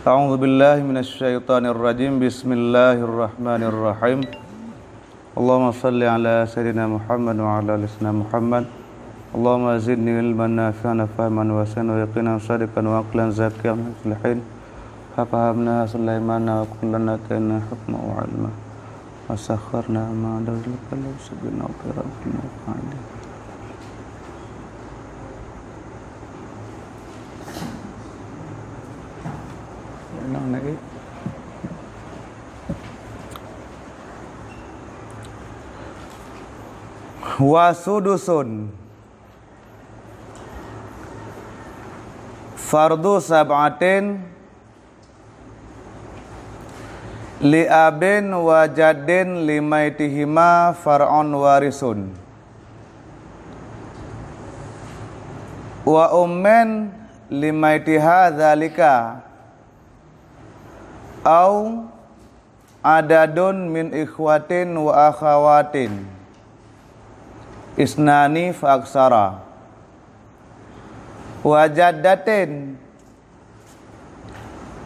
A'udzu billahi minasyaitonir rajim. Bismillahirrahmanirrahim. Allahumma shalli ala sayyidina Muhammad wa ala ali sayyidina Muhammad. Allahumma zidni ilman nafi'an fahman wa sanan wa yaqinan sadiqan wa aqlan zakiyan muslihin. Fahamna Sulaimana wa kullana atayna hukma wa ilma. Wa sakharna ma dazalika lahu sabina wa qiratul maqadi. Wasudusun fardu sab'atin li'abin wa jaddin limaitihima far'un warisun wa ummen limaitiha dzalika au adadun min ikhwatin wa akhawatin isnani fa aksara wa jaddatin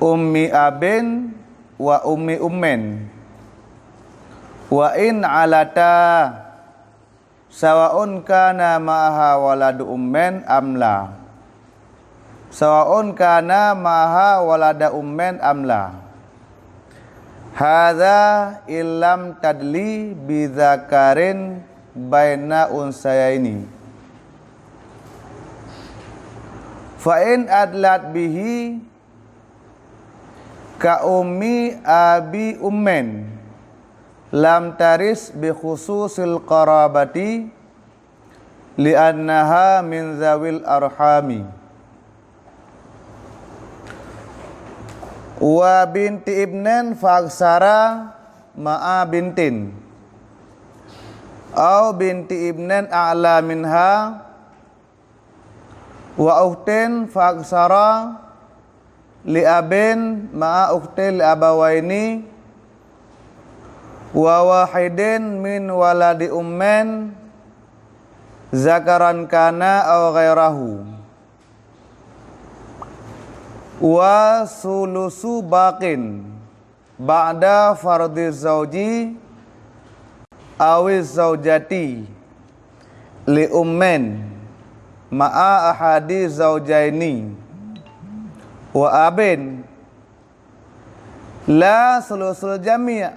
ummi abin wa ummi ummen wa in alata sawaun kana ma'aha waladu ummen amla sawaun kana ma'aha walada ummen amla hadza illam tadli bidzakarin baina unsayaini fa in adlat bihi ka ummi abi ummen lam taris bi khususil qarabati li annaha min zawil arhami wa binti ibnen faksara ma'a bintin au binti ibnen a'la minha wa ukhtin faksara li abin ma'a ukhti li abawaini wa wahidin min waladi ummen zakaran kana aw ghairahu wa sulusu baqin ba'da fardhi zauji awiz zaujati li ummen ma'a ahadi zaujaini wa abin la sulusul jami'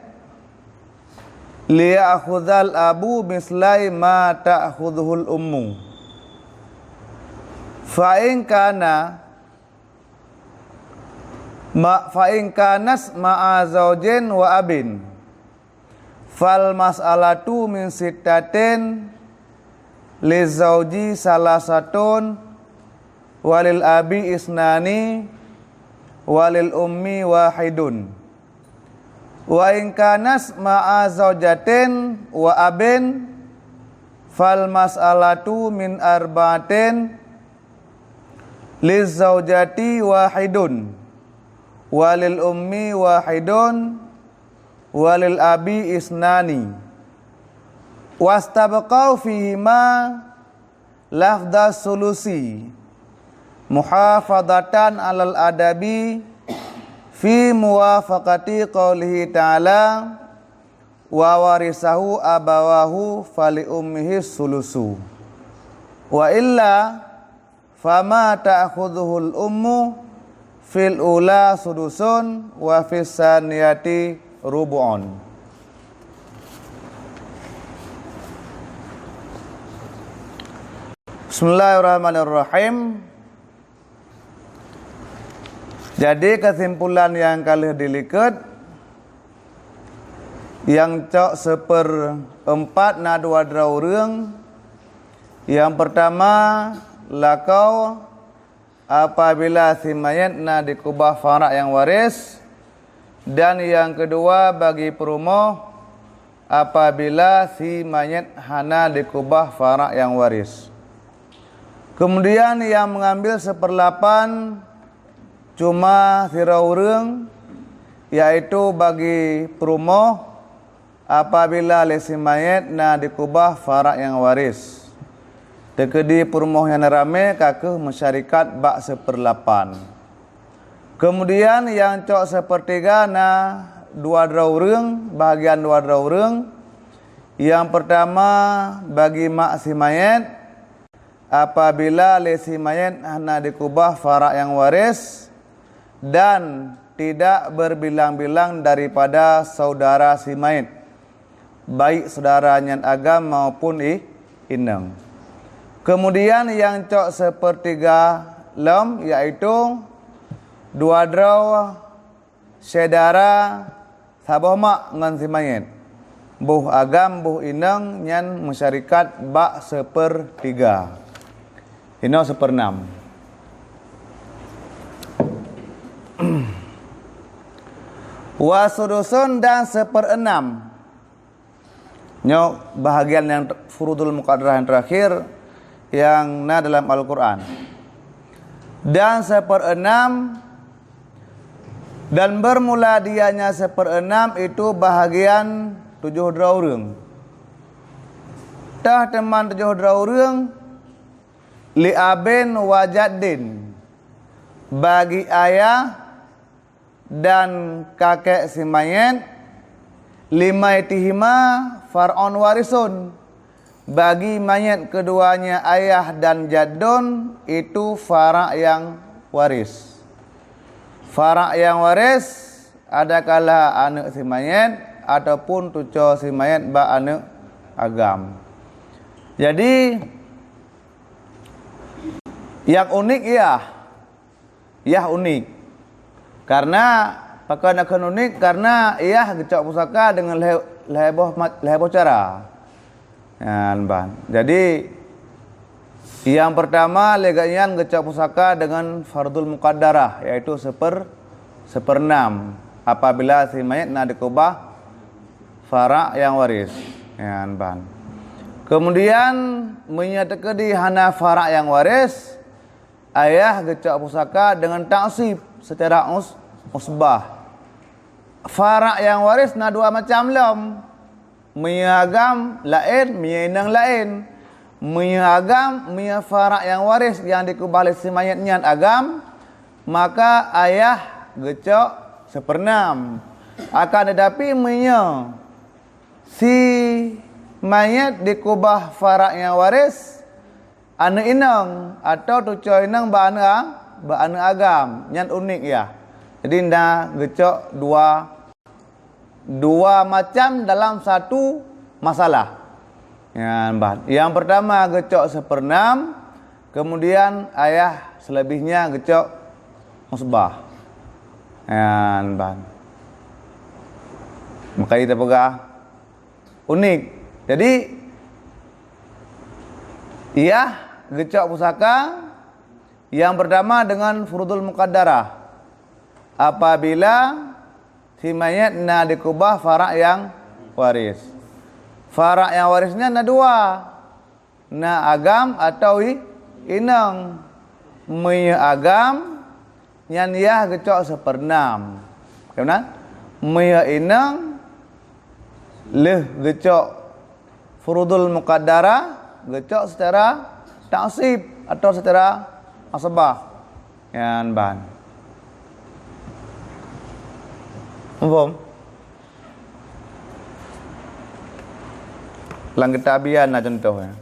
li ya'khudhal abu mislai ma ta'khudhuhul ummu fa in kanas ma'a zaujin wa abin fal mas'alatu min sittatin li zauji salasatun walil abi isnani walil ummi wahidun wa in kanas ma'a zaujatin wa abin fal mas'alatu min arba'atin li zaujati wahidun walil ummi wahidun walil abi isnani wastabqau fihima lafdha sulusi muhafadatan alal adabi fi muwafaqati qaulihi ta'ala wa warisahu abawahu fali ummihi sulusu wa illa fama ta'khudhuhul ummu fil ula sudusun wa fis saniyati rubu'un. Bismillahirrahmanirrahim. Jadi kesimpulan yang kali diliket yang cok seperempat na dua draureng. Yang pertama lakau apabila si mayat na dikubah farak yang waris, dan yang kedua bagi perumoh apabila si mayat hana dikubah farak yang waris. Kemudian yang mengambil seperlapan cuma siraureng, yaitu bagi perumoh apabila si mayat na dikubah farak yang waris. Tekedi perumoh yang rame kakeh masyarakat bak seperlapan. Kemudian yang cok sepertiga dua draurung, bahagian dua draurung. Yang pertama bagi mak si mayat, apabila li si mayat hana dikubah farak yang waris dan tidak berbilang-bilang daripada saudara si mayat, baik saudara nyan agam maupun inang. Kemudian yang cok sepertiga lem, yaitu dua draw saudara saboh mak ngan si mayat, buh agam buh inang nyan masyarakat bak sepertiga, ino seperenam. Wasudusun dan seperenam, nyo bahagian yang furudul muqaddarah yang terakhir yang dalam Al-Quran. Dan seperenam, dan bermula dianya seperenam itu bahagian 7 draurung. Tah teman 7 draurung li abin wajadin, bagi ayah dan kakek si mayat, limaitihima far'on warisun, bagi mayat keduanya ayah dan jadun itu farak yang waris. Farak yang waris adakala anak si mayat ataupun tuco si mayat ba anak agam. Jadi yang unik ya unik. Karena pakai akan unik karena ia gecok pusaka dengan leheboh cara. Jadi yang pertama leganyan gecok pusaka dengan fardul muqaddarah, yaitu seperenam apabila si mayat nak dikubah farak yang waris. Kemudian menyatakan di hana farak yang waris, ayah gecok pusaka dengan taksib secara usbah. Farak yang waris na dua macam lem. Menyagam lain, menyenang lain. Menyagam, farak yang waris yang dikubah si mayatnya agam, maka ayah gecok seperenam. Akan tetapi si mayat dikubah farak yang waris anak inang atau tuco inang ba anak agam, nyan unik ya. Jadi nda gecok dua macam dalam satu masalah. Yang pertama gecok seperenam, kemudian ayah selebihnya gecok musbah. Maka kita pegang unik. Jadi iya gecok pusaka yang pertama dengan furudul muqaddarah, apabila si mayat na dikubah farak yang waris. Farak yang warisnya na dua, na agam atau inang. Maya agam nyan yah gecok seperenam. Kemudian maya inang leh gecok furudul muqaddarah, gecok secara taksib atau secara asbah. Faham? Lang ketabian lah contohnya.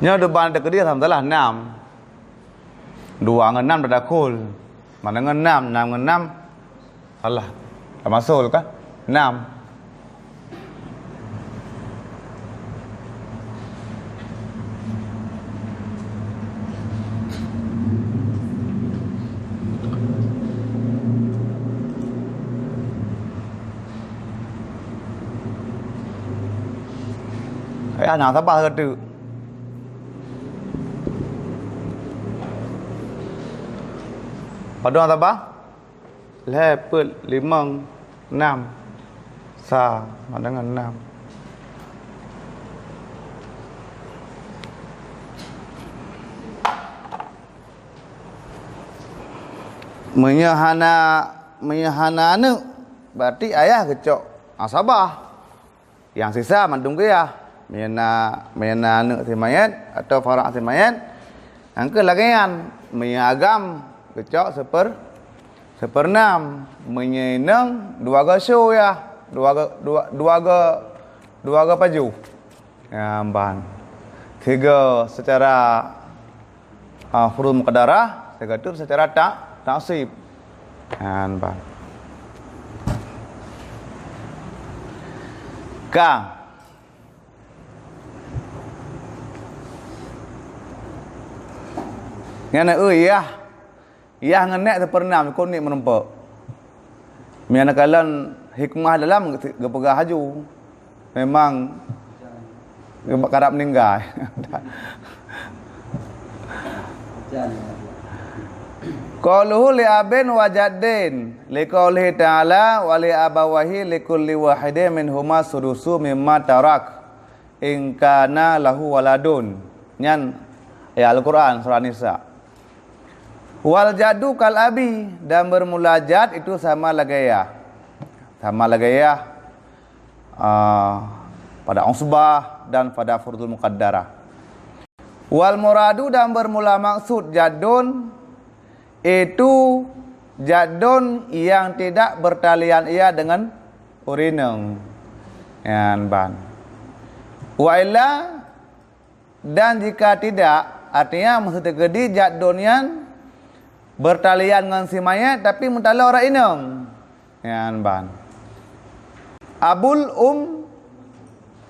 Nya depan ada dia sama salah 6. 2 dengan 6 dah dakul. Mana dengan 6? 6 dengan 6 salah. Tak masuk kan? 6. Anak sabar kata. Pada orang sabar? Lepet 5 6 sa dengan 6. Menyahana anu berarti ayah kecok sabar. Yang sisa mandung ke ya. Mena anu si mayat atau farak si mayat. Angka lagian menyagam kecok seper 6 menyenang 2 ga show ya. 2 ga paju. Ya ban. 3 secara huruf muqaddarah, 3 tu secara taksib. Kan ban. Ka ngana iya ngenek sepernam kau ni menempak. Miana kalan hikmah dalam gepegah haju. Memang karap meninggal. Qauluhu li abin wa jaddin li qaulihi ta'ala wa li abawahi li kulli wahidin minhuma sudusu mimma tarak in kana lahu waladun. Nyan ayat Al-Quran surah Nisa. Wal jadu kal abi, dan bermulajat itu sama lagaya. Sama lagaya pada usbah dan pada fardul muqaddarah. Wal muradu, dan bermula maksud jadun itu jadun yang tidak bertalian ia dengan urineng. Yan ban. Wa illa, dan jika tidak, artinya maksud tegedi jadun yang bertalian dengan si mayat tapi mutala orang inem. Yan ban. Abul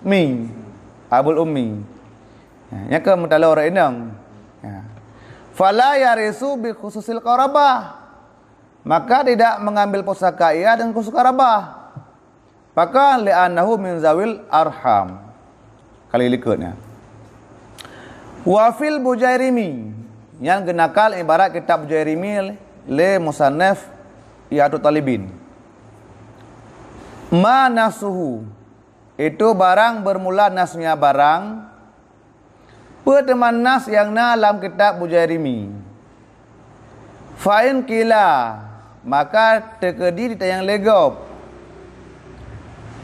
ummi. Ya ke mutala orang inem. Ya. Fala yarisu bi khususil qarabah. Maka tidak mengambil pusaka ia dengan khusus qarabah. Maka li'annahu min zawil arham. Kali likutnya. Wa fil Bujairimi, yang genakal ibarat kitab Bujairimi le musannaf Iyadut Talibin. Ma nasuhu, itu barang bermula nasnya barang perteman nas yang dalam kitab Bujairimi. Fa'in kila, maka terkedi ditayang legop.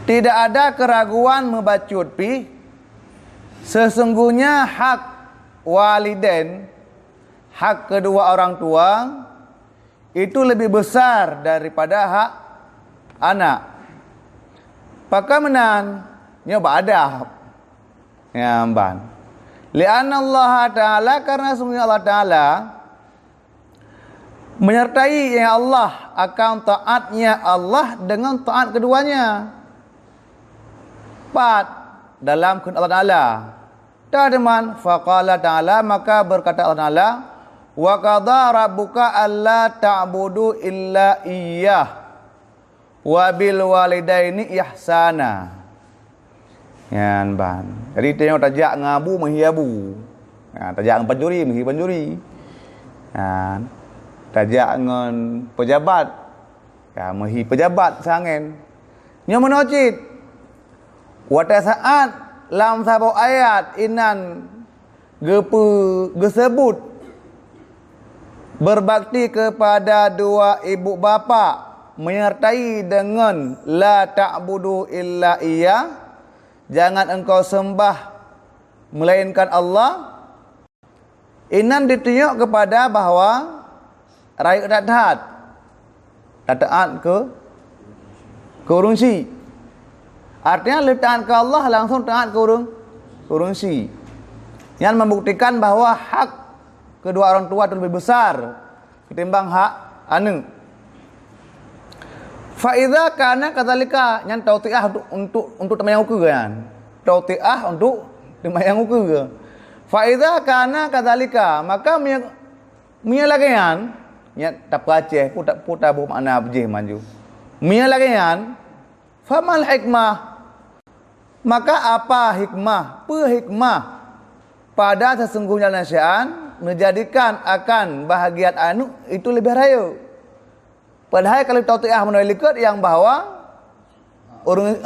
Tidak ada keraguan membacut pi, sesungguhnya hak walidain, hak kedua orang tua itu lebih besar daripada hak anak. Pakamenan nyoba ada nyamban. Li'anna Allah Ta'ala, karena sungguh Allah Ta'ala menyertai ya Allah akan taatnya Allah dengan taat keduanya. 4 dalam firman Allah Ta'ala. Tademan faqala ta'ala, maka berkata Allah Ta'ala, wa qadha rabbuka alla ta'budu illa iyyah wa bil walidaini ihsana. Yan ban. Jadi tengok tajak ngabu menghiabu. Ha, tajak penjuri menghi penjuri. Ha, tajak ngan pejabat. Ya menghi pejabat sangen. Nya menocit. Wata saat lam sabo ayat inan gesebut berbakti kepada dua ibu bapa menyertai dengan la ta'budu illa iya, jangan engkau sembah melainkan Allah. Inan ditunjuk kepada bahwa rakyat tak taat ke urungsi. Artinya taat ke Allah langsung taat ke urungsi. Yang membuktikan bahwa hak kedua orang tua itu lebih besar ketimbang hak anu. Fa idza kana kadzalika, yang tautiah untuk temayang ukur kan. Tautiah untuk temayang ukur. Fa idza kana kadzalika, maka mia lagian nya tak Aceh puta bu makna bejih maju. Mia lagian famal hikmah, maka apa hikmah? Hikmah pada sesungguhnya nasihan menjadikan akan bahagian anu itu lebih raya. Padahal kalau tautiah menolikat yang bahwa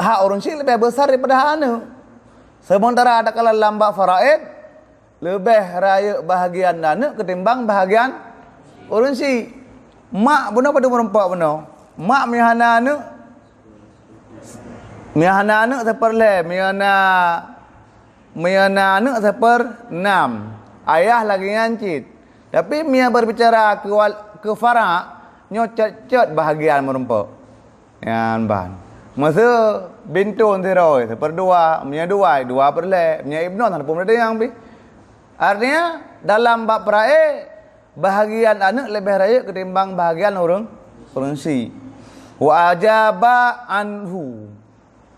hak orang syi lebih besar daripada hak anu. Sementara ada kalau lambak faraid lebih raya bahagian anu ketimbang bahagian orang syi. Mak benar pada merempak benar. Mak mihana anu seperle mihana anu seper 6. Ayah lagi ngancit. Tapi mia berbicara ke fara nyocet bahagian merempak. Yan ban. Masa bintun tiroi seperdua, mia dua perle, mia ibnu tan pun ada yang pi. Artinya dalam bab prae bahagian anak lebih raya ketimbang bahagian orang si. Wa ajaba anhu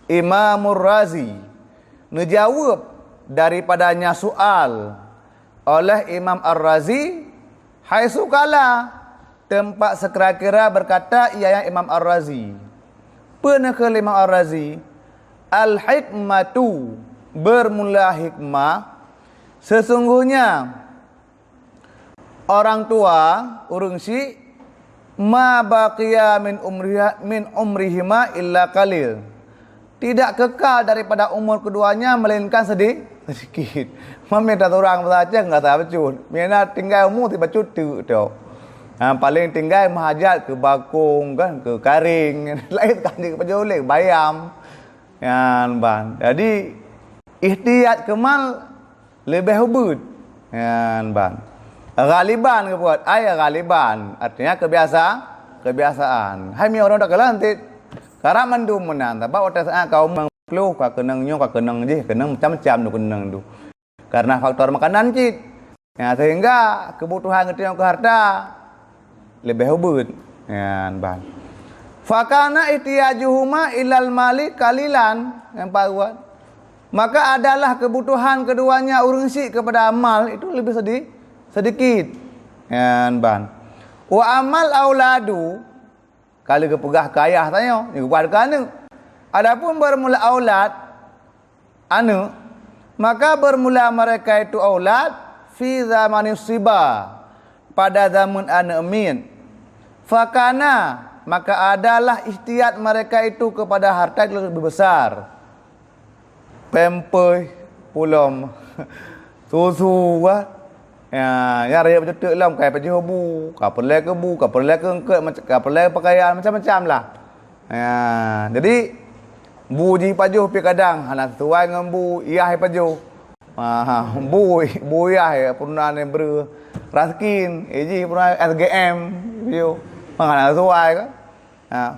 Imamur Razi, menjawab daripadanya soal oleh Imam Ar-Razi, hai sukala tempat sekira-kira berkata ia yang Imam Ar-Razi. Pernah ke Imam Ar-Razi, al-hikmatu, bermula hikmah, sesungguhnya orang tua urang si ma baqiya min umrihima illa qalil, tidak kekal daripada umur keduanya melainkan sedikit. Mami tak orang saja enggak tahu becut. Mina tinggal umur tiba cut tu. Paling tinggal mahajat ke bakung kan, ke karing, lain kan ke pejolek, bayam. Yan ban. Jadi ihtiyat kemal lebih hubud. Yan ban. Galiban ke buat galiban, artinya kebiasaan. Hai mi orang dak kelantit. Karena mendum menan, tapi waktu saat kau mengkeluh kau kenang je, kenang macam-macam tu kenang tu. Karena faktor makanan cit. Ya, sehingga kebutuhan kita ke harta lebih hubud. Ya, ban. Fakana ihtiyajuhuma ilal mali kalilan, yang paruat. Maka adalah kebutuhan keduanya urgensi kepada amal itu lebih sedikit. Ya, ban. Wa amal auladu, kalau kepegah kaya tanya, ni kepada anu. Adapun bermula aulad anu, maka bermula mereka itu aulad fi zamanis siba, pada zaman amin. Fakana, maka adalah ihtiyat mereka itu kepada harta yang lebih besar. Pempoi, pulom, susu ya raya betul lah kai paji hobu, kapelai kebu, kapelai keengket, kapelai pakaian macam-macam lah. Ya, jadi buji pajuh pi kadang hana sesuai dengan bu iah pajuh. Bu iah pernah ne ber raskin, eji pernah SGM yo. Hana sesuai kan.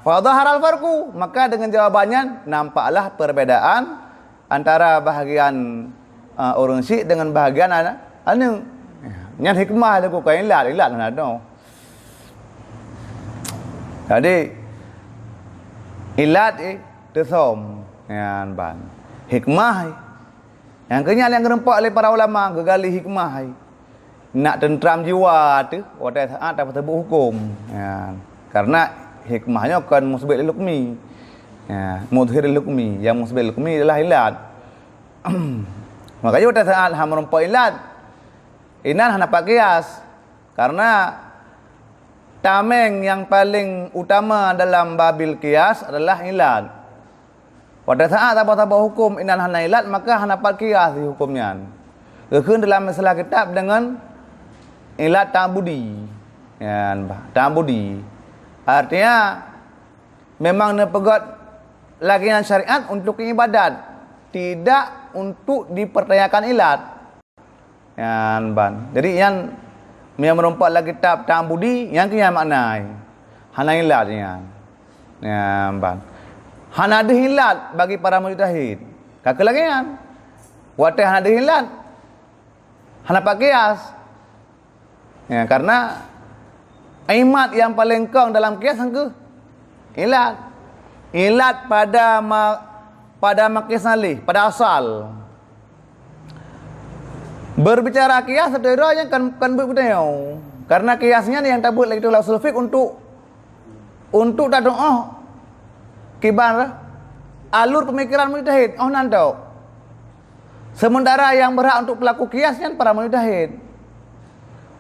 Fa dhaharal farqu, maka dengan jawabannya nampaklah perbedaan antara bahagian orang Syiah dengan bahagian anu. Nyan hikmah tu kau ilat nak ada. Jadi ilat tesom yan ban. Hikmah yang kenyal yang kerempak oleh para ulama gegali hikmah nak tentram jiwa tu pada saat dapat terbuk hukum. Yan. Karena hikmahnya kan musbil lukmi. Ya, mudhir lukmi, yang musbil lukmi adalah ilat. Makanya pada saat ham merempak ilat inan hana pakias, karena tameng yang paling utama dalam babil kias adalah ilat. Pada saat apa-apa hukum inan hana ilat, maka hana pakias di hukumnya. Kekun dalam masalah kitab dengan ilat ta'budi. Ya, ta'budi. Artinya memang nepegot lagian syariat untuk ibadat, tidak untuk dipertanyakan ilat. Yan ban. Jadi yang merompak lagi kitab ta'budi yang kena maknai. Hana ilat yan. Yan ban. Hana ada ilat bagi para mujtahid. Kakak lagi yan. Watih hana ada ilat. hana pak kias. Ya, karena imat yang paling kong dalam kias angke ilat. Ilat pada makis nalih, pada asal. Berbicara kias seterusnya kan berbeda. Karena kiasnya yang tabut lagi tu usul fiqh untuk tadung kibar alur pemikiran mujtahid nantau. Sementara yang berhak untuk pelaku kiasnya para mujtahid.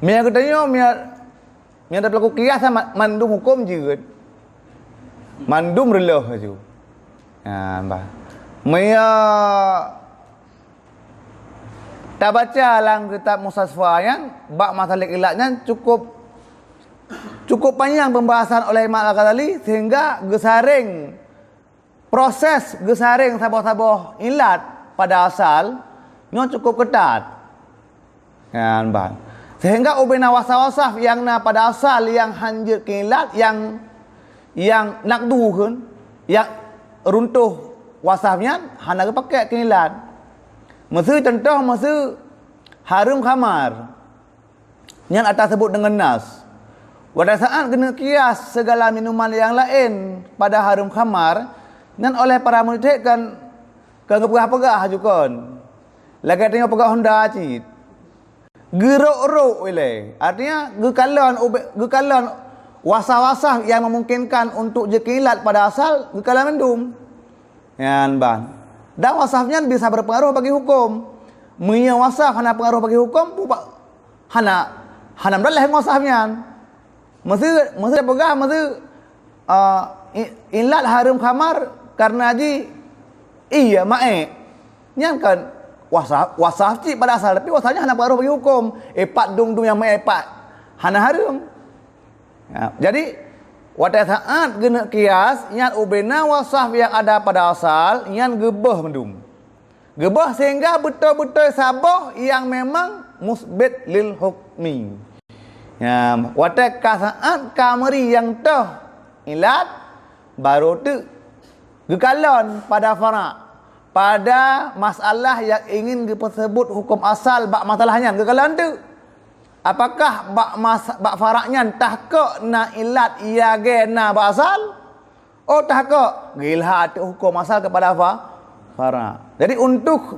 Mia katanya mia ada pelaku kias mandum hukum juga. Mandum relah tu. Ya, bah. Mia tak baca dalam kitab Mustasfa yang bab masalah ilatnya cukup panjang pembahasan oleh Imam Al-Ghazali sehingga proses gesaring sabah-sabah ilat pada asal nya cukup ketat. Kan bang. Sehingga ubina wasaf-wasaf yang pada asal yang hanjir ke ilat yang nakduhun yang runtuh wasafnya hana pakai ke ilat. Contoh harum khamar yang atas sebut dengan nas. Pada saat kena kias segala minuman yang lain pada harum khamar dan oleh para mujtahid kan pegah-pegah jukon. Lagi tengok pegah Honda cit. Geruk-ruk ile. Artinya gekalon wasah-wasah yang memungkinkan untuk jekilat pada asal gekalon mendum. Yan ban. Dan wasafnya bisa berpengaruh bagi hukum. Mia wasaf hana pengaruh bagi hukum, hana mdalah wasafnya. Mesti pegah ilat harum khamar karena iya mae. Nyan kan wasaf cik pada asal tapi wasafnya hana pengaruh bagi hukum. Epat dung yang mae epat hana harum. Ya, jadi pada saat guna kias, yang ubena wasaf yang ada pada asal, yang gebah mendum. Gebah sehingga betul-betul sabah yang memang musbit lil hukmi. Ya, pada saat kamari yang toh ilat, baru tu gekalon pada fara. Pada masalah yang ingin disebut hukum asal, bak masalahnya, gekalon tu. Apakah bak faraknya tahkak na ilat ia gena basal? Oh tahkak gilha hukum asal kepada farak. Jadi untuk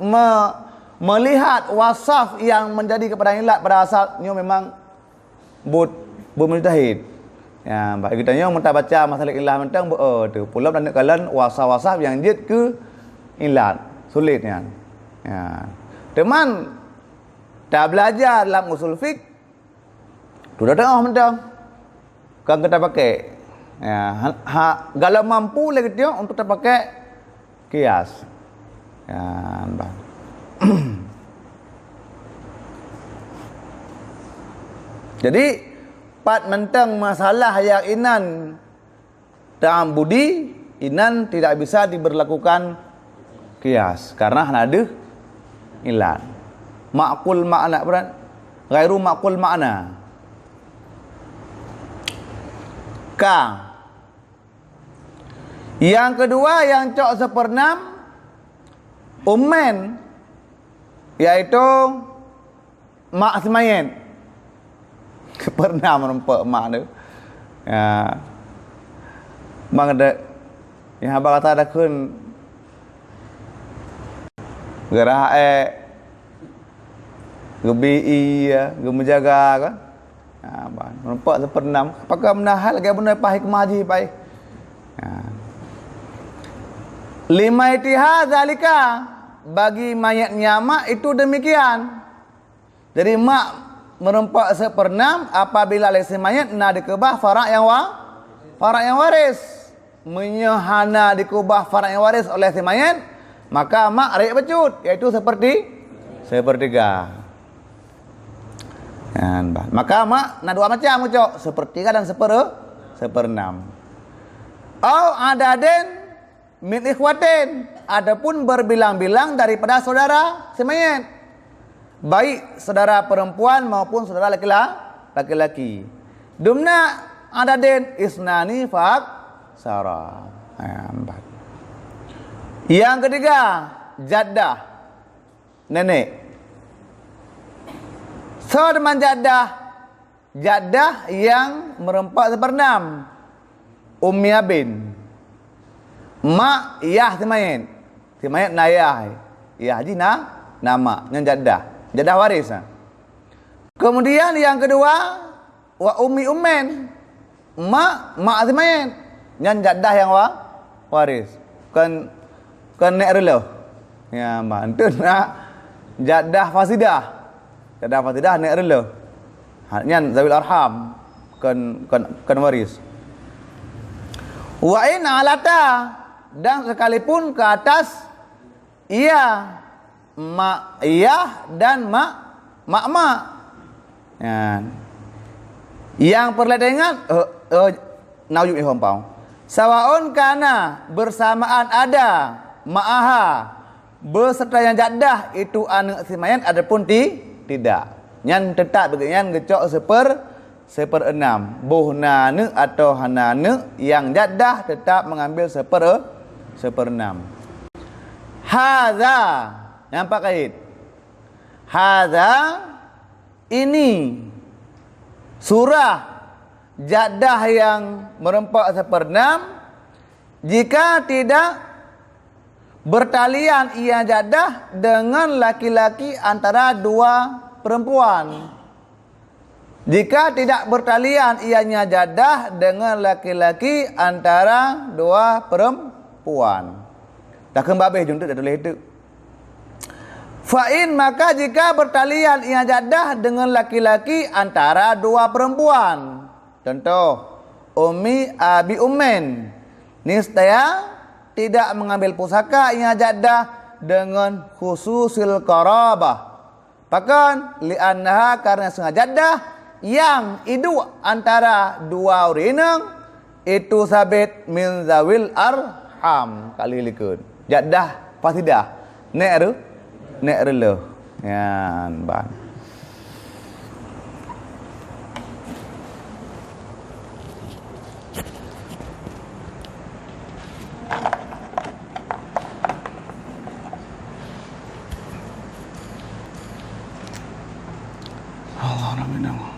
melihat wasaf yang menjadi kepada ilat pada asalnya memang bermujtahid. Ya, bagi kita yang mentah baca masalah ilah mentang tu pula dan kalan wasaf-wasaf yang jid ke ilat sulitnya. Ya. Teman tak belajar dalam usul fiqh sudah tengah mentang kan kita pakai ya kalau mampu lagi dia untuk kita pakai kias ya bang. Jadi pat mentang masalah yang inan dalam budi inan tidak bisa diberlakukan kias karena ada ilat ma'qul makna berat ghairu ma'qul makna. Yang kedua yang cok sepernam ummen yaitu mak semayen pernah menempat mak tu ya bang ada yang abang kata ada kun gerah gebi iya gemenjaga kan. Nampak sepernam apakah menahal lagi benda pahik maji baik. Lima itihad zalika bagi mayat nyama itu demikian. Jadi mak merempak sepernam apabila lesi mayat na dikubah farak yang waris menyahana dikubah farak yang waris oleh si mayat maka mak rakyat becut iaitu sepertiga. Maka mak nak dua macam ucok sepertiga dan seperenam. Adaden min ikhwatin adapun berbilang-bilang daripada saudara semayat baik saudara perempuan maupun saudara laki-laki. Dumna adaden isnani fak sara. Yang ketiga jaddah nenek. So dengan jadah yang merempak seperenam. Ummi abin. Mak yah timayit. Timayit nayah. Ya haji nama yang jadah waris. Kemudian yang kedua wa ummi ummen. Mak timayit yang jadah yang waris. Kan nek relo. Ya mantun nak jadah fasidah. Jadah fasidah nek relo. Nyan zawil arham kan waris. Wa in alata, dan sekalipun ke atas ia mak iyah dan mak ya. Yang perledengan naujub ihom pau sawaun kana bersamaan ada ma'aha beserta yang jadah itu anak simayan adapun tidak nyan tetap beginian gecok seperenam buhnane atau hanane yang jadah tetap mengambil seperenam. Hadza yang pakait. Hadza ini surah jadah yang merempak seperenam jika tidak bertalian ia jadah dengan laki-laki antara dua perempuan. Jika tidak bertalian ianya jadah dengan laki-laki antara dua perempuan. Tak kembabeh juntuk dah tulis itu. Fa'in maka jika bertalian ia jadah dengan laki-laki antara dua perempuan. Contoh, ummi abi ummen. Niscaya tidak mengambil pusaka ia jadah dengan khususil qarabah. Bahkan li'annaha karena sengaja jadah yang itu antara dua orang itu sabit min zawil arham kali likun jadah fasidah nek relo ya ban Allah naminah.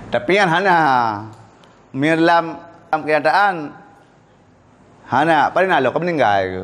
Tapi kan hana dalam kenyataan hana paling nalo kau meninggal ke.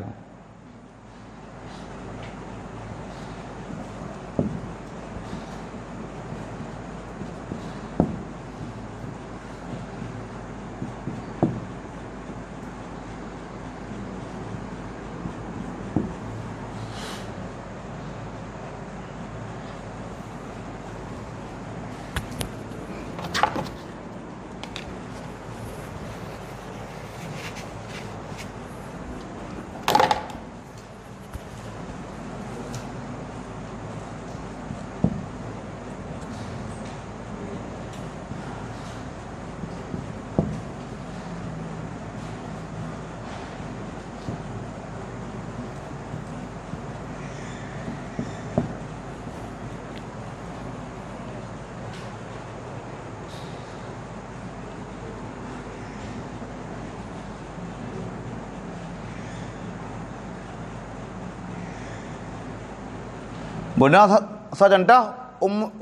Bunda so contoh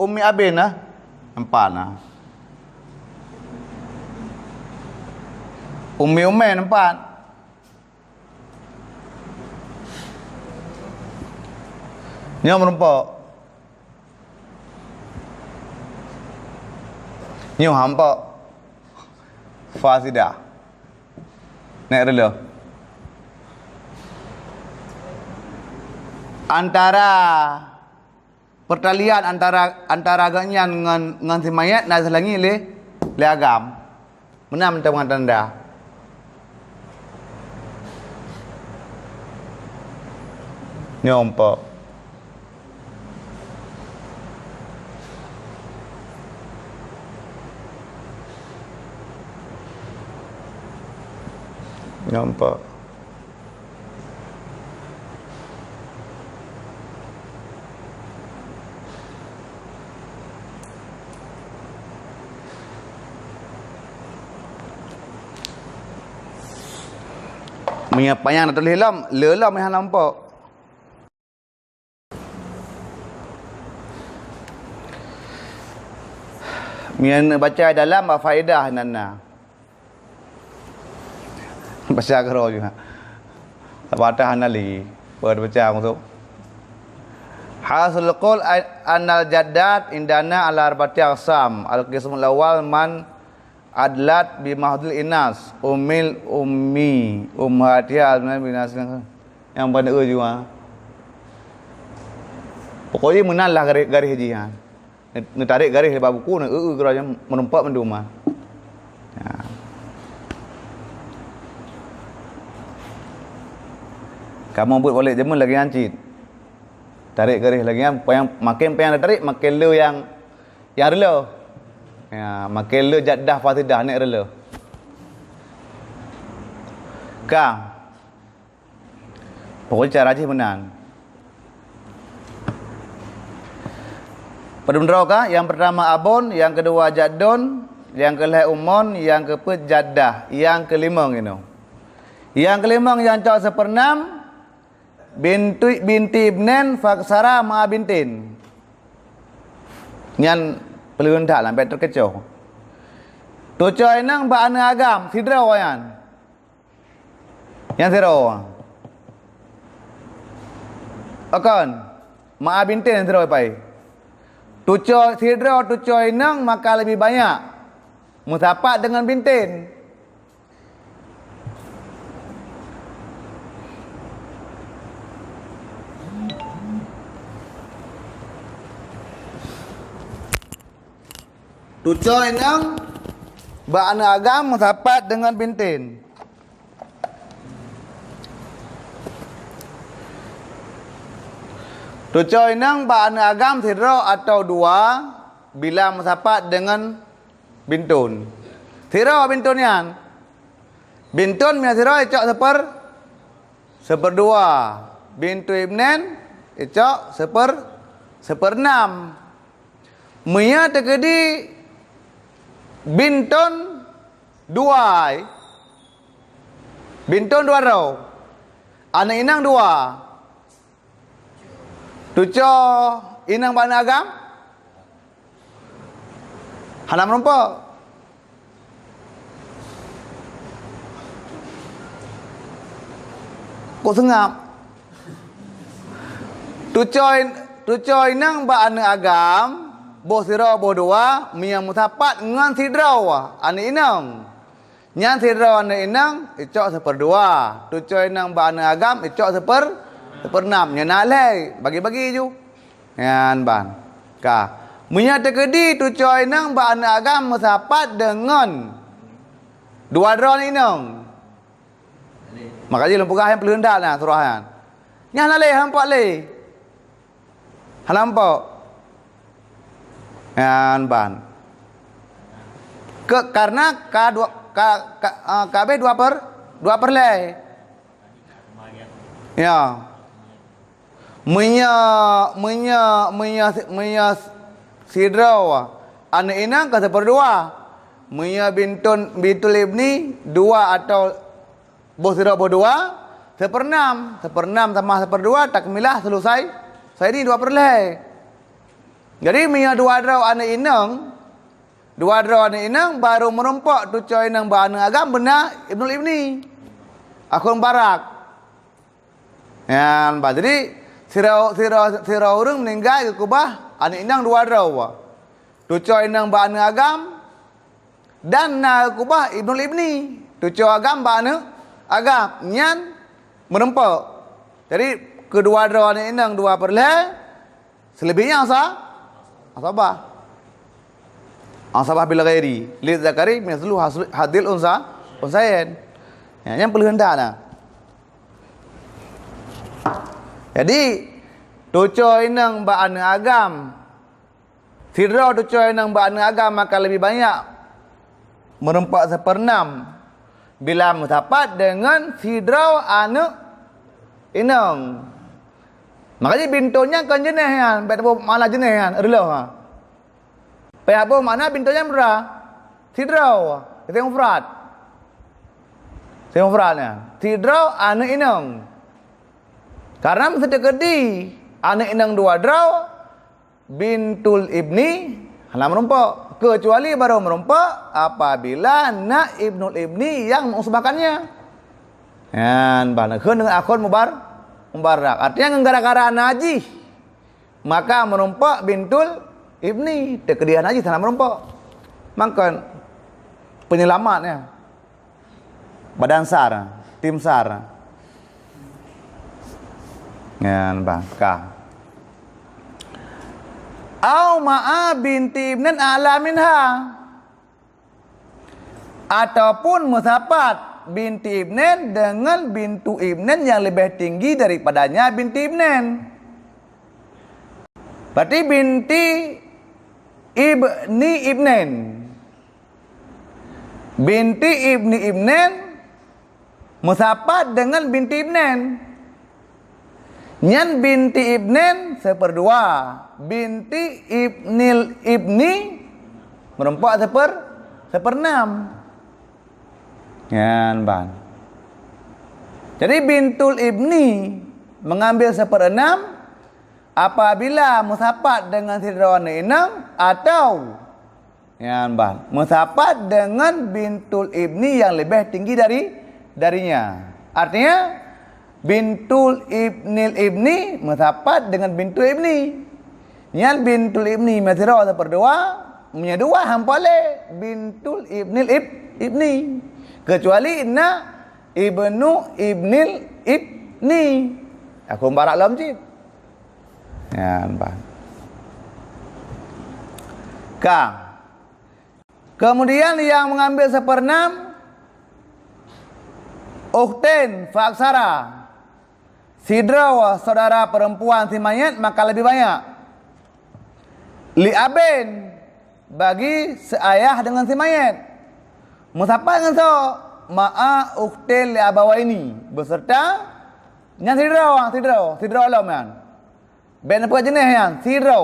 ummi abin empat ummi ummen empat nyo merempok nyo hampok fasidah nek relo antara pertalian antara agaknya dengan si mayat nak selangi le agam menam dengan tanda nyompo Mia payang nak tulis lam, lelam yang nampak. Mia baca dalam faedah nana. Baca karo juga. Fatah nali, ber baca masuk. Hasil qaul anal jaddat indana ala arba'ati aqsam. Al-qismul awal man adlat bi mahdul inas ummi ummatia binas yang pada juga. Pokoknya menal lah garis jihan. Ni tarik garis lepas buku ni kerana menumpak menduma. Ya. Kamu buat balik jemun lagi hancit. Tarik garis lagi yang makin tarik makin lu yang rela. Ya, makin lu jaddah fatidah ni rela. Kang. Pokoknya cara rajih menang. Pada meneraka, yang pertama abon, yang kedua jaddon, yang kelima umon, yang keempat jaddah, yang kelima gitu. Yang kelima yang cak sepernam binti ibnen faksara ma bintin. Nyan pelun dak lah better kecoh. Tu coy nang ba ana agam sidra wayan. Yang zero. Akan ma bintin zero pai. Tu coy sidra tu coy nang maka lebih banyak mutapat dengan bintin. Tucoy nang ba'ana agam mutapat dengan bintin. Tucoy nang ba'ana agam siro atau dua bila mutapat dengan bintun. Siro bintun yan. Bintun miya siro icok seperdua. Bintu ibnen icok seperenam. Miya terkedi bintun dua. Bintun dua row. Anak inang dua. Tuco inang bana agam. Hanam rompo. Kok sengap. Tuco inang bana agam. Boh sira boh dua miang mutapat ngan sidraw ane inang nyan sidraw ane inang icok seperdua tu coy nang bana agam icok seperenam nya nalai bagi-bagi ju ngan ban ka munya tekedi tu coy nang bana agam mutapat dengan dua draw inang makanya lempugah yang pelun dak nah surahan nya nalai hampak le halampak yan ban karena KB 2 per le ya menya sidraw anak inang ke seperdua menya bintul ibni dua atau boh sidraw boh dua seperenam sama seperdua takmilah selesai saya ini 2 per le. Jadi miya dua draw anak inang baru merompak tu coy nang bana agam benar Ibnul Ibni. Akun barak. Yan ba jadi sira urang meninggal ke kubah anak inang dua draw. Tu coy nang bana agam dan na kubah Ibnul Ibni. Tu coy agam bana agam nyan merompak. Jadi kedua draw anak inang 2 per le selebihnya Asabah bila ghairi li zakari mislu hadil unsayen. Ya, yang perlu hendaklah. Jadi tucoy nang ba'ana agam sidra tucoy nang ba'ana agam maka lebih banyak merempak seperenam bila mutapat dengan sidra anak inang. Makanya bintunya kan jenis kan, baik apa mana jenis kan, rela ha. Baik apa mana bintunya berapa? Sidraw, itu yang mufrad. Saya mufradnya. Tidrau anak inang. Karena mesti tekedi anak inang dua draw bintul ibni hana merompak. Kecuali baru merompak apabila na ibnul ibni yang mengusbahkannya. Yan, banakeun dengan akun mubarak. Artinya gara-gara naji maka merompak bintul ibni tekedian naji hana merompak. Maka penyelamatnya badan SAR, tim SAR. Yan bangka. Au ma'a binti ibnin a'la minha. Ataupun musapat binti ibnin dengan bintu ibnin yang lebih tinggi daripadanya binti ibnin. Berarti binti ibni ibnin. Binti ibni ibnin musapat dengan binti ibnin. Nyan binti ibnin seperdua. Binti ibnil ibni merempak seperenam. Nyan ban. Jadi bintul ibni mengambil seperenam apabila musapat dengan sidrawan enam atau nyan ban musapat dengan bintul ibni yang lebih tinggi darinya. Artinya bintul ibnil ibni musapat dengan bintul ibni. Nyan bintul ibni masira seperdua, punya dua hampale bintul ibnil ibni. Kecuali na ibnu ibnil ibni. Aku barak lam cip. Nyan bah. Kemudian yang mengambil seperenam ukhtin faaksara. Sidra saudara perempuan si mayat maka lebih banyak. Li abin bagi seayah dengan si mayat. Musapa dengan so ma'a ukhtil li abawaini beserta yang sidra man. Ben apa jenis yang sidra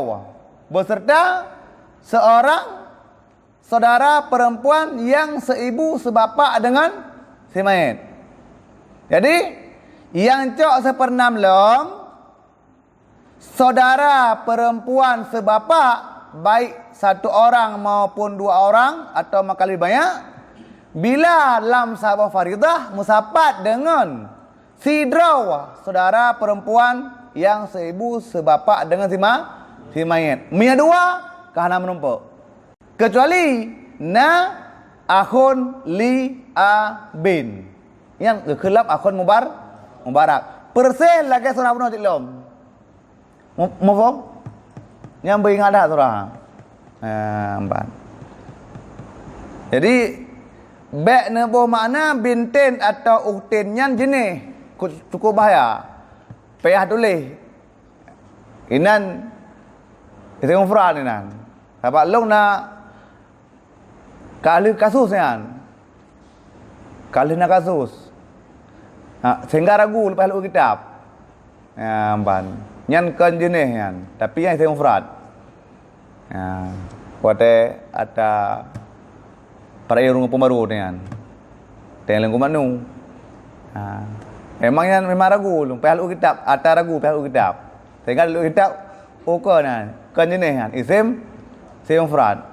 beserta seorang saudara perempuan yang seibu sebapa dengan si mayat. Jadi yang cok seperenam long saudara perempuan sebapa baik satu orang maupun dua orang atau maka lebih banyak bila dalam sabah faridah musapat dengan sidra saudara perempuan yang seibu sebapa dengan si mayat. Mia dua kahana menumpuk. Kecuali na akhun li abin. Yang kelab akhun mubarak. Persih lagi surah penuh ciklom. Mufum? Yang beringat dah surah. Empat. Jadi bek nebo makna bintin atau uktin yang jenis cukup bahaya. Payah tulis. Inan itu mufrad inan. Apa long na kali kasus kan. Kali na kasus. Sehingga ragu lepas lalu kitab. Ban. Nyan kan jenis kan. Tapi yang itu mufrad. Kuate ada para irung pembaru ni kan. Tengok lengku manu. Memang ragu. Lepas lalu kitab. Ada ragu lepas lalu kitab. Sehingga lalu kitab. Ukur kan. Kan jenis kan. Isim. Isim mufrad.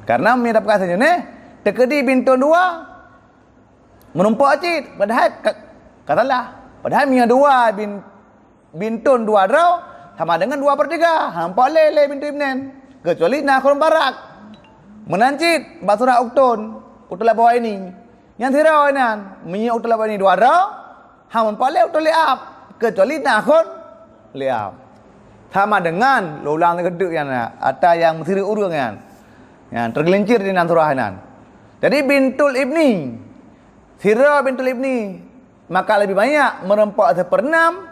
Karena mendapat kata jenis. Tekedi bintun dua. Menumpak cik. Padahal katalah. Padahal minyak dua bintun dua draw sama dengan 2/3. Hampak lele bintu ibnen. Kecuali nak kurang barak. Menancit basurah uktun. Utulah bawah ini. Yang tirau ini. Minyak utulah bawah ini dua draw. Hampak lele utul liap. Kecuali nak kurang liap. Sama dengan lulang keduk yang ada yang mesti urung yang tergelincir di surah ini. Jadi bintul ibni. Sirah bintul ibni maka lebih banyak merempak seperenam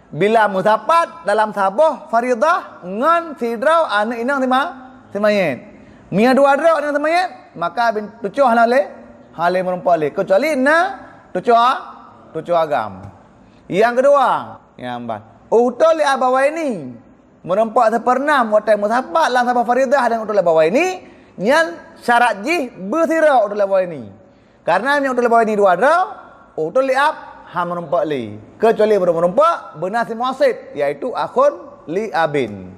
bila musapat dalam sabah faridah ngan sidraw anak inang si mayit. Mia dua draw dengan si mayit maka bin tujuh hale merempak le kecuali na tujuh agam. Yang kedua yang ban utul li abawaini merempak seperenam waktu musapat dalam sabah faridah dengan utul abawaini nyan syarat jih bersirah utul abawaini. Karena yang utul bawah ini dua draw, utul liab ha merumpak li. Kecuali merumpak bernasib muasid, iaitu akhun li abin.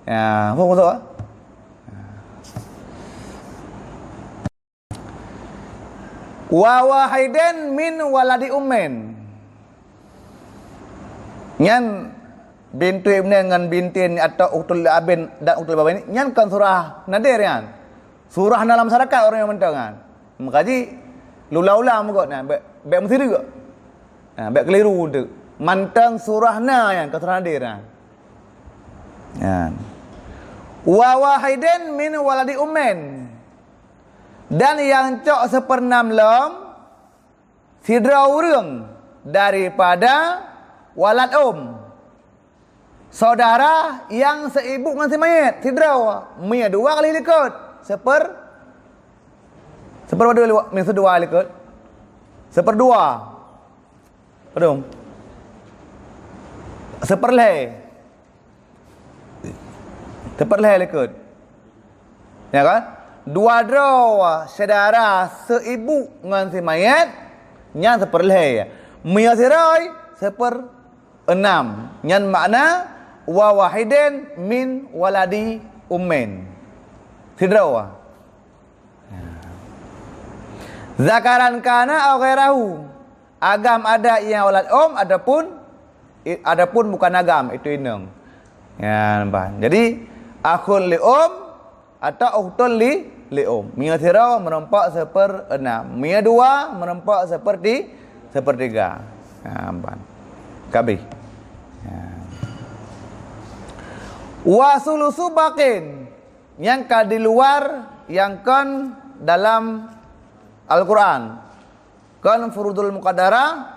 Ya, faham tak? Wa wahiden min waladi ummin. Nyan bintu ibn dengan bintin atau utul abin dan utul bawah ini nyan kan surah nadir kan. Surah dalam masyarakat orang yang mentang kan. Makaji lula-ula muka nah baik mesti juga. Nah, baik keliru tu. Mantang surah na yang kan surah nadir kan. Yan. Wa wahiden min waladi ummin. Dan yang cok sepernam lom sidra urang daripada walad saudara yang seibu dengan si mayat sidra mia dua kali likut seperdua min sedua likut seperdua pedung seperleh likut ya kan dua draw saudara seibu dengan si mayat nya seperleh mia sirai enam. Nyan makna wa wahidin min waladi ummin. Sidrawa. Zakaran kana au ghairahu. Agam ada yang walad adapun bukan agam itu inang. Ya, nampak. Jadi akhun li atau ukhtun li Mia siraw merempak seperenam. Mia dua merempak sepertiga. Ya, nampak. Kabeh. Wa sulusu bakin yang di luar yang kan dalam Al-Quran kan furudul muqaddarah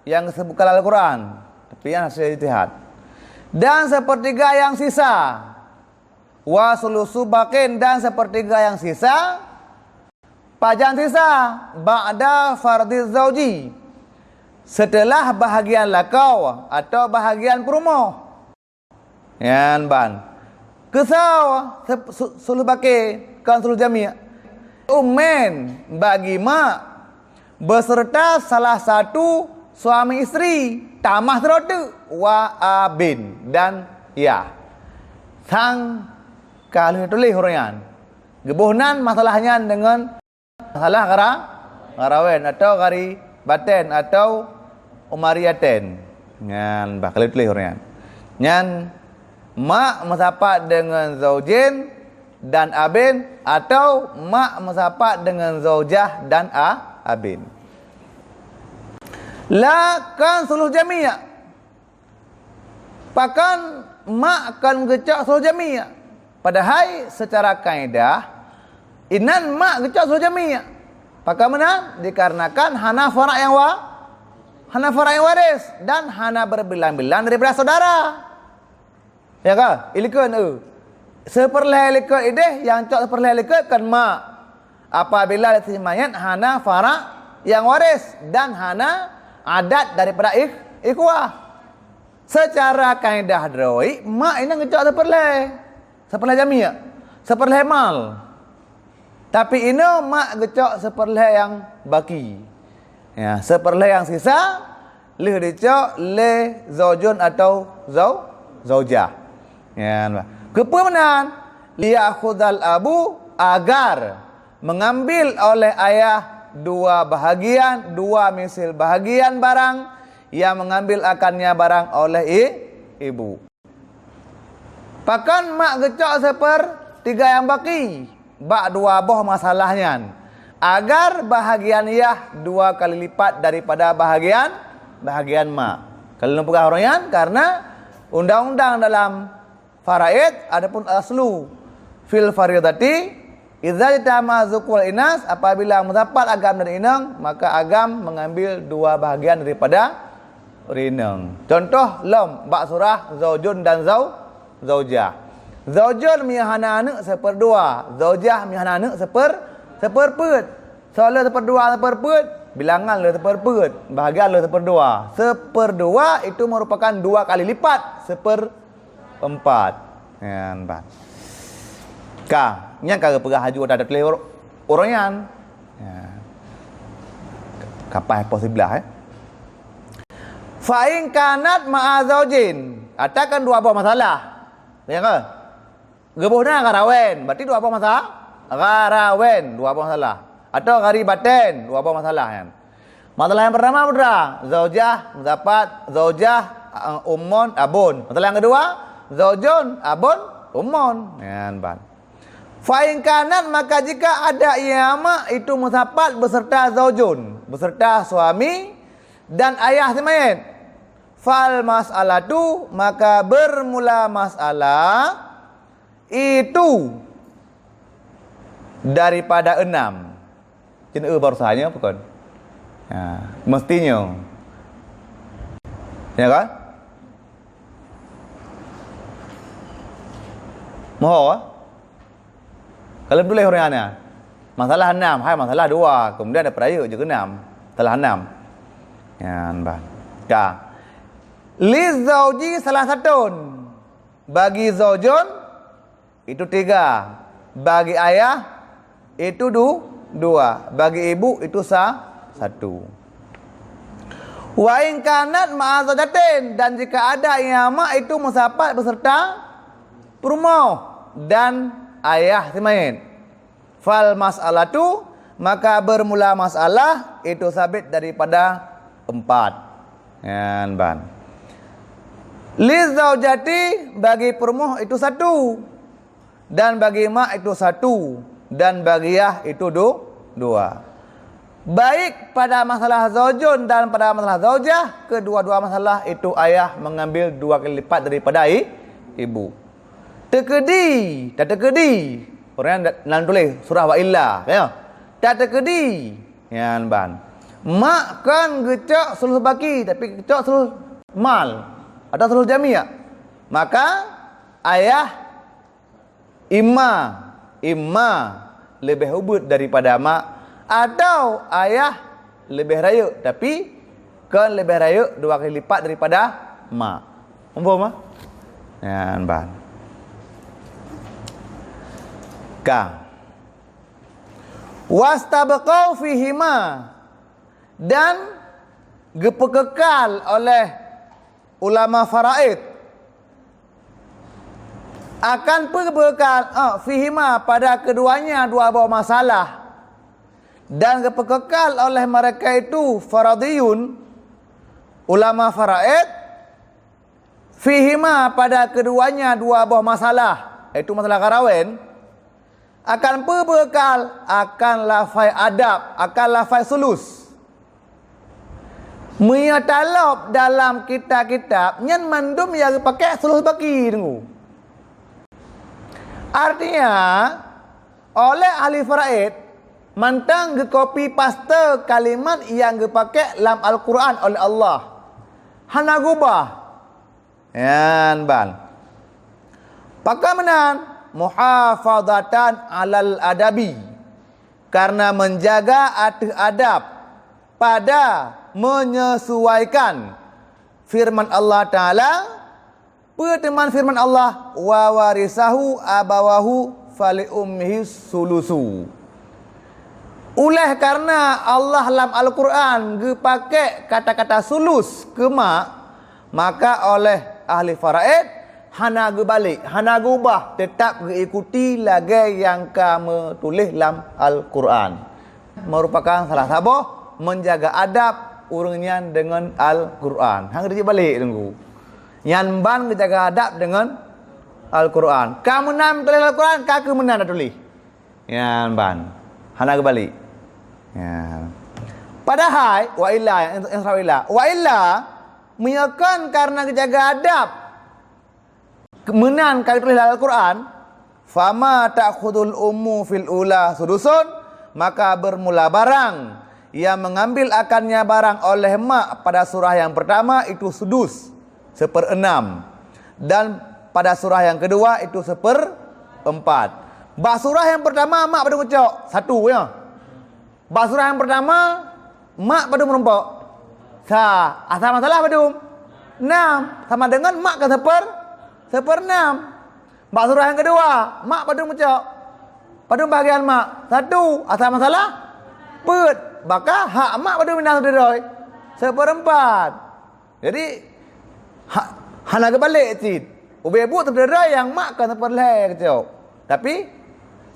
yang disebutkan Al-Quran tapi yang hasil ijtihad dan sepertiga yang sisa wa sulusu bakin dan sepertiga yang sisa pajang sisa ba'da fardhiz zauji setelah bahagian lakau atau bahagian perumoh. Yan ban. Kesau suluh baki kan suluh jami'. Ummen bagi mak beserta salah satu suami isteri tamah terotu wa abin dan ya. Sang kalau tulis huraian. Gebuhnan masalahnya dengan masalah ngarawen atau kari baten atau umariaten. Ngan bakal tulis huraian. Nyan mak mesapat dengan zaujin dan abin atau mak mesapat dengan zaujah dan abin. La kan suluh jami'ah. Pakan mak kan gecak suluh jami'ah. Padahal secara kaedah inan mak gecak suluh jami'ah. Pakan mana? Dikarenakan hana fara' yang waris dan hana berbilang-bilang daripada saudara. Ya kan? Ilikun seperleh likut ideh yang cok seperleh likut kan mak. Apabila si mayat hana fara yang waris dan hana adat daripada ikhwah. Secara kaedah drawi mak ini ngecok seperleh jami'ah, seperleh mal. Tapi ini mak ngecok seperleh yang baki. Ya, seperleh yang sisa leh dicok le zaujun atau zaujah. Ya, kepemenan liyakhudal abu agar mengambil oleh ayah dua misil bahagian barang yang mengambil akannya barang oleh ibu. Pakan mak gecok sepertiga yang baki, bak dua boh masalahnya. Agar bahagian yah dua kali lipat daripada bahagian mak. Kalau nampak orangnya karena undang-undang dalam faraid adapun aslu fil faridati idza jama zukul inas apabila mendapat agam dan inang maka agam mengambil dua bahagian daripada rinang. Contoh lam bak surah zaujun dan zaujah. Zaujun mihana anak seperdua, zaujah mihana anak seperput. Soalnya seperput bilangan le seperput, bahagian le seperdua. Seperdua itu merupakan dua kali lipat seperempat. Ya, empat. Nya kagak pegah haju ada telur orangnya. Ya. Kapas posibelah Fa in kanat ma'a zaujin. Atakan dua buah masalah. Ya ke? Gebuhna karawen, berarti dua buah masalah. Karawen, dua buah masalah. Atau garibaten, dua buah masalah kan. Masalah yang pertama putra, zaujah, mendapat zaujah, ummun, abun. Masalah yang kedua, zaujun, abun, ummun. Kan, ban. Fa in kanat, maka jika ada iama itu musapat beserta zaujun, beserta suami dan ayah si mayit. Fal mas'alatu, maka bermula masalah itu daripada 6. Kena barusannya bukan? Mestinya. Ya kan? Mohon. Kalau boleh orangnya. Masalah 6, hai masalah 2, kemudian ada peraya juga 6. Masalah 6. Ya, bah. Ka. Li zauji salah satu. Bagi zaujun itu 3. Bagi ayah itu 2. Bagi ibu itu 1. Wa in kanat ma'a zaujatin, dan jika ada iama itu musapat beserta perumah dan ayah si mayit. Fal mas'alatu, maka bermula masalah itu sabit daripada 4. Kan ban. Li zaujati, bagi perumuh itu 1, dan bagi mak itu 1, dan bagi ayah itu 2. Baik pada masalah zaujun dan pada masalah zaujah, kedua-dua masalah itu ayah mengambil 2 kali lipat daripada ibu. Tak terkedi. Orang yang tulis surah wa illa, ya. Tak terkedi. Ya, ban. Mak kan gecak seluruh baki, tapi gecak seluruh mal atau seluruh jamiah. Maka ayah imma lebih ubud daripada mak, atau ayah lebih raya tapi kan lebih raya 2 kali lipat daripada mak. Umpama? Ya, ban. Ka. Wastabaqau fihima, dan gepekekal oleh ulama faraid akan berbekal fihima pada keduanya 2 buah masalah, dan gepekekal oleh mereka itu faradiyun, ulama faraid, fihima pada keduanya 2 buah masalah, itu masalah karawen, akan berbekal akan lafai adab, akan lafai sulus. Menyatalab dalam kitab-kitab nyan mandum yang pakai sulus baki tunggu. Artinya oleh ahli faraid mantang ge copy paste kalimat yang dipakai dalam Al-Quran oleh Allah. Hana gubah. Yan ban. Pakamenan muhafazatan alal adabi, karena menjaga adab pada menyesuaikan firman Allah Ta'ala, pertemuan firman Allah, wa warisahu abawahu fali ummihi sulusu. Oleh karena Allah dalam Al-Quran pakai kata-kata sulus ke mak, maka oleh ahli faraid hana balik, hana ubah, tetap ikuti lagi yang kamu tulis dalam Al-Quran. Merupakan salah satu menjaga adab urangnya dengan Al-Quran. Hang dia balik tunggu. Yang ban menjaga adab dengan Al-Quran. Kamu nam tulis Al-Quran, kakak menan tulis. Yang ban. Hana balik. Ya. Padahal wa illa yang wa illa menyakan karena menjaga adab menan kakak tulis Al-Quran, fama ta'khudul ummu fil ula sudusun, maka bermula barang yang mengambil akannya barang oleh mak pada surah yang pertama itu sudus 1/6, dan pada surah yang kedua itu 1/4. Bak surah yang pertama mak pada ngucap 1 ya. Bak surah yang pertama mak pada merompok asal masalah pada 6 sama dengan mak ke 1/6. Bak surah yang kedua mak pada ngucap pada bahagian mak 1 asal masalah maka hak mak pada minah deroi seperempat. Jadi hak hana ke balik cit. Ubi ibu terderai yang mak kan seperleh kecau. Tapi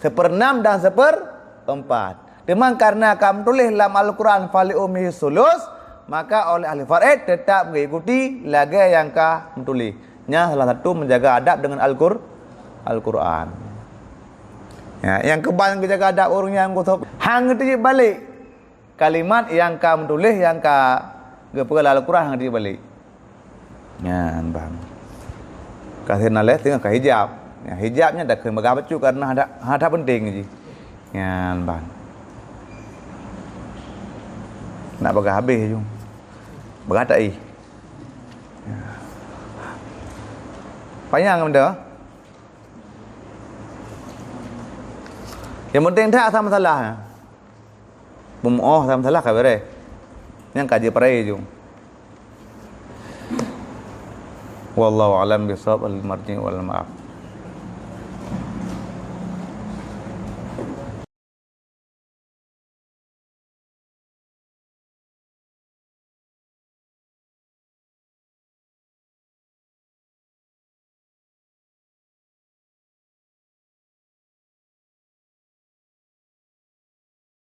seperenam dan seperempat. Memang karena kamu tulis dalam Al-Quran fali ummi sulus, maka oleh ahli faraid tetap mengikuti laga yang kah tulis. Nya salah satu menjaga adab dengan Al-Quran. Ya, yang keban menjaga adab orang yang kutub hang itu balik kalimat yang kamu tulis yang kah gepegal Al-Quran hang itu balik. Ya, bang. Kasih naleh tengah ke hijab. Ya, hijabnya dah kena bagah bacu karena ada penting je. Ya, bang. Nak bagah habis je. Bagah tak ya. Panjang benda. Yang penting tak sama masalah. Bumuh sama masalah khabar eh. Yang kaji parai je. Wallahu alam bisawab al marji wal maaf.